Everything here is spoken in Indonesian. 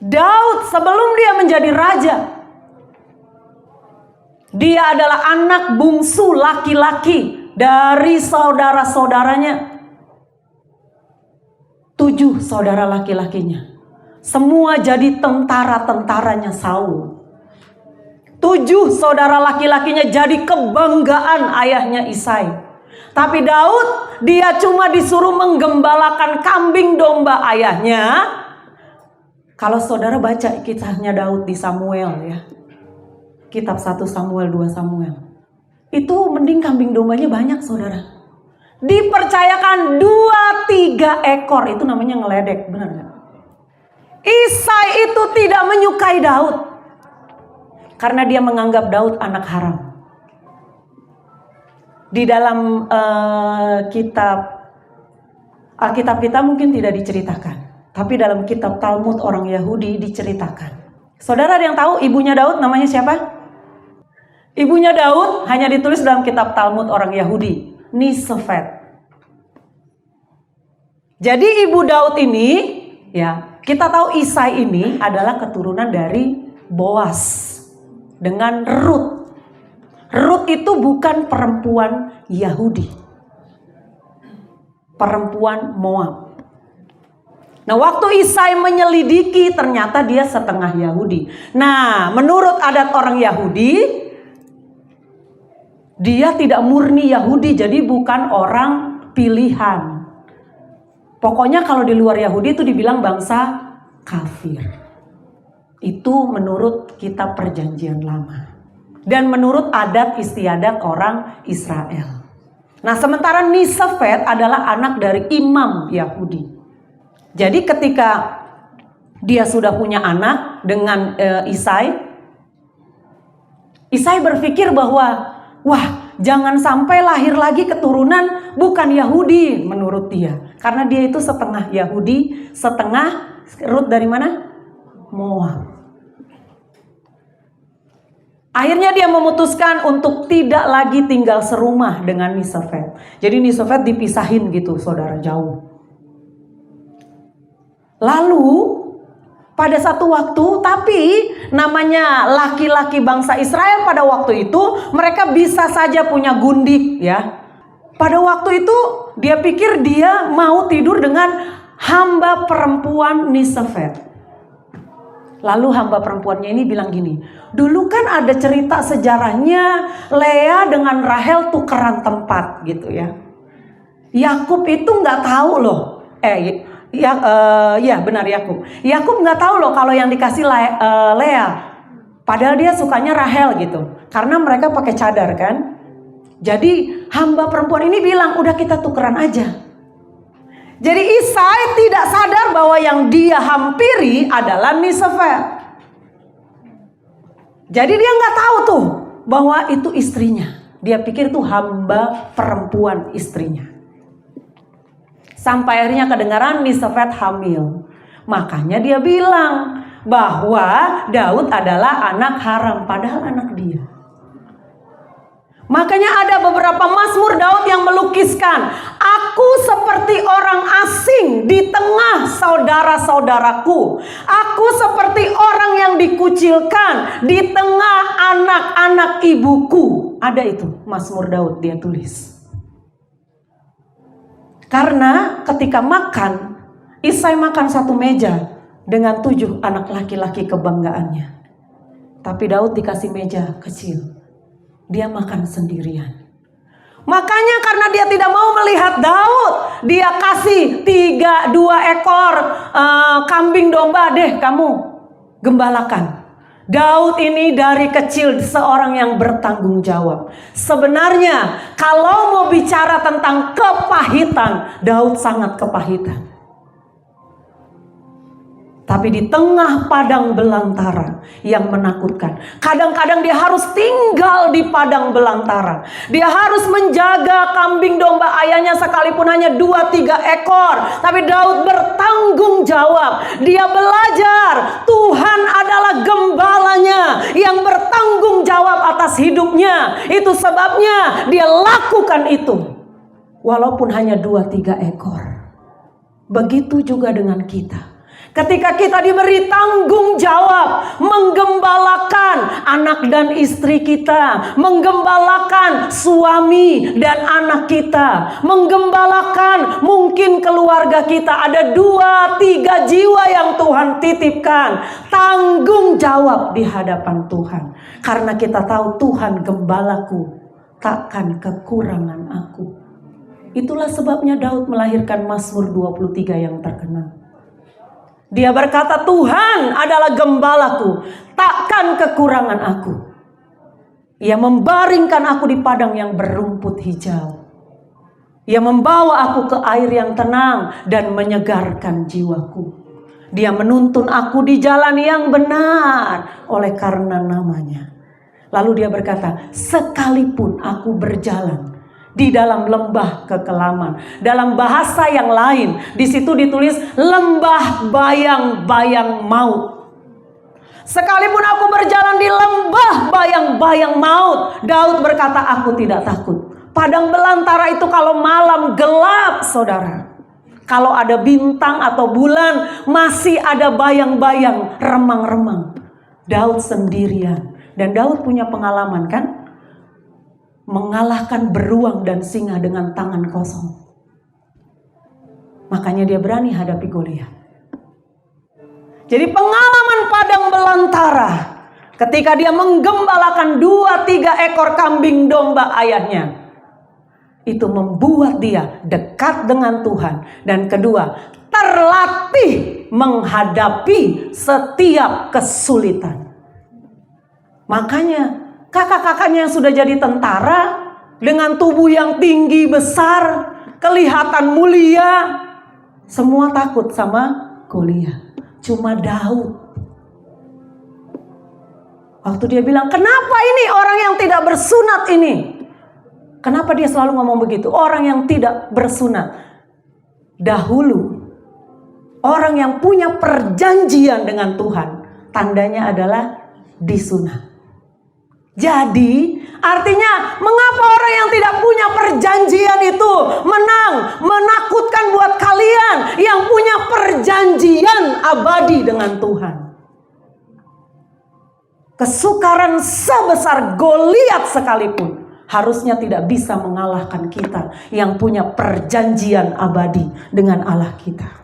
Daud sebelum dia menjadi raja, dia adalah anak bungsu laki-laki dari saudara-saudaranya. 7 saudara laki-lakinya. Semua jadi tentara-tentaranya Saul. 7 saudara laki-lakinya jadi kebanggaan ayahnya Isai. Tapi Daud, dia cuma disuruh menggembalakan kambing domba ayahnya. Kalau saudara baca kisahnya Daud di Samuel ya, kitab 1 Samuel, 2 Samuel, itu mending kambing dombanya banyak saudara. Dipercayakan 2-3 ekor, itu namanya ngeledek, benar gak? Isai itu tidak menyukai Daud karena dia menganggap Daud anak haram. Di dalam kitab Alkitab kita mungkin tidak diceritakan, tapi dalam kitab Talmud orang Yahudi diceritakan. Saudara ada yang tahu ibunya Daud namanya siapa? Ibunya Daud hanya ditulis dalam kitab Talmud orang Yahudi, Nisefet. Jadi ibu Daud ini, ya, kita tahu Isai ini adalah keturunan dari Boas dengan Rut. Rut itu bukan perempuan Yahudi, perempuan Moab. Nah, waktu Isai menyelidiki ternyata dia setengah Yahudi. Nah, menurut adat orang Yahudi, dia tidak murni Yahudi, jadi bukan orang pilihan. Pokoknya kalau di luar Yahudi itu dibilang bangsa kafir. Itu menurut kitab Perjanjian Lama. Dan menurut adat istiadat orang Israel. Nah, sementara Nisefet adalah anak dari imam Yahudi. Jadi ketika dia sudah punya anak dengan Isai, Isai berpikir bahwa, wah, jangan sampai lahir lagi keturunan bukan Yahudi menurut dia. Karena dia itu setengah Yahudi, setengah Rut dari mana? Moab. Akhirnya dia memutuskan untuk tidak lagi tinggal serumah dengan Nisefet. Jadi Nisefet dipisahin gitu saudara, jauh. Lalu pada satu waktu, tapi namanya laki-laki bangsa Israel pada waktu itu mereka bisa saja punya gundik ya. Pada waktu itu dia pikir dia mau tidur dengan hamba perempuan Nisefet. Lalu hamba perempuannya ini bilang gini, dulu kan ada cerita sejarahnya Lea dengan Rahel tukeran tempat gitu ya. Yakub itu nggak tahu loh, ya benar Yakub. Yakub nggak tahu loh kalau yang dikasih Lea, padahal dia sukanya Rahel gitu, karena mereka pakai cadar kan. Jadi hamba perempuan ini bilang, udah kita tukeran aja. Jadi Isai tidak sadar bahwa yang dia hampiri adalah Nisefet. Jadi dia nggak tahu tuh bahwa itu istrinya. Dia pikir itu hamba perempuan istrinya. Sampai akhirnya kedengaran Nisefet hamil. Makanya dia bilang bahwa Daud adalah anak haram, padahal anak dia. Makanya ada beberapa mazmur Daud yang melukiskan, aku seperti orang asing di tengah saudara-saudaraku. Aku seperti orang yang dikucilkan di tengah anak-anak ibuku. Ada itu mazmur Daud dia tulis. Karena ketika makan, Isai makan satu meja dengan 7 anak laki-laki kebanggaannya. Tapi Daud dikasih meja kecil. Dia makan sendirian. Makanya karena dia tidak mau melihat Daud, dia kasih 2 ekor kambing domba, deh kamu gembalakan. Daud ini dari kecil seorang yang bertanggung jawab. Sebenarnya kalau mau bicara tentang kepahitan, Daud sangat kepahitan. Tapi di tengah padang belantara yang menakutkan. Kadang-kadang dia harus tinggal di padang belantara. Dia harus menjaga kambing domba ayahnya sekalipun hanya 2-3 ekor. Tapi Daud bertanggung jawab. Dia belajar Tuhan adalah gembalanya yang bertanggung jawab atas hidupnya. Itu sebabnya dia lakukan itu. Walaupun hanya 2-3 ekor. Begitu juga dengan kita. Ketika kita diberi tanggung jawab menggembalakan anak dan istri kita, menggembalakan suami dan anak kita, menggembalakan mungkin keluarga kita, ada 2-3 jiwa yang Tuhan titipkan. Tanggung jawab di hadapan Tuhan. Karena kita tahu Tuhan gembalaku, takkan kekurangan aku. Itulah sebabnya Daud melahirkan Mazmur 23 yang terkenal. Dia berkata, Tuhan adalah gembalaku, takkan kekurangan aku. Ia membaringkan aku di padang yang berumput hijau. Ia membawa aku ke air yang tenang dan menyegarkan jiwaku. Dia menuntun aku di jalan yang benar oleh karena namanya. Lalu dia berkata, sekalipun aku berjalan di dalam lembah kekelaman. Dalam bahasa yang lain, di situ ditulis lembah bayang-bayang maut. Sekalipun aku berjalan di lembah bayang-bayang maut, Daud berkata, aku tidak takut. Padang belantara itu kalau malam gelap, saudara. Kalau ada bintang atau bulan, masih ada bayang-bayang, remang-remang. Daud sendirian. Dan Daud punya pengalaman kan? Mengalahkan beruang dan singa dengan tangan kosong. Makanya dia berani hadapi Goliat. Jadi pengalaman padang belantara, ketika dia menggembalakan 2-3 ekor kambing domba ayahnya, itu membuat dia dekat dengan Tuhan. Dan kedua, terlatih menghadapi setiap kesulitan. Makanya kakak-kakaknya yang sudah jadi tentara, dengan tubuh yang tinggi besar, kelihatan mulia, semua takut sama Goliat. Cuma Daud, waktu dia bilang, kenapa ini orang yang tidak bersunat ini? Kenapa dia selalu ngomong begitu? Orang yang tidak bersunat. Dahulu, orang yang punya perjanjian dengan Tuhan, tandanya adalah disunat. Jadi artinya mengapa orang yang tidak punya perjanjian itu menang, menakutkan buat kalian yang punya perjanjian abadi dengan Tuhan. Kesukaran sebesar Goliat sekalipun harusnya tidak bisa mengalahkan kita yang punya perjanjian abadi dengan Allah kita.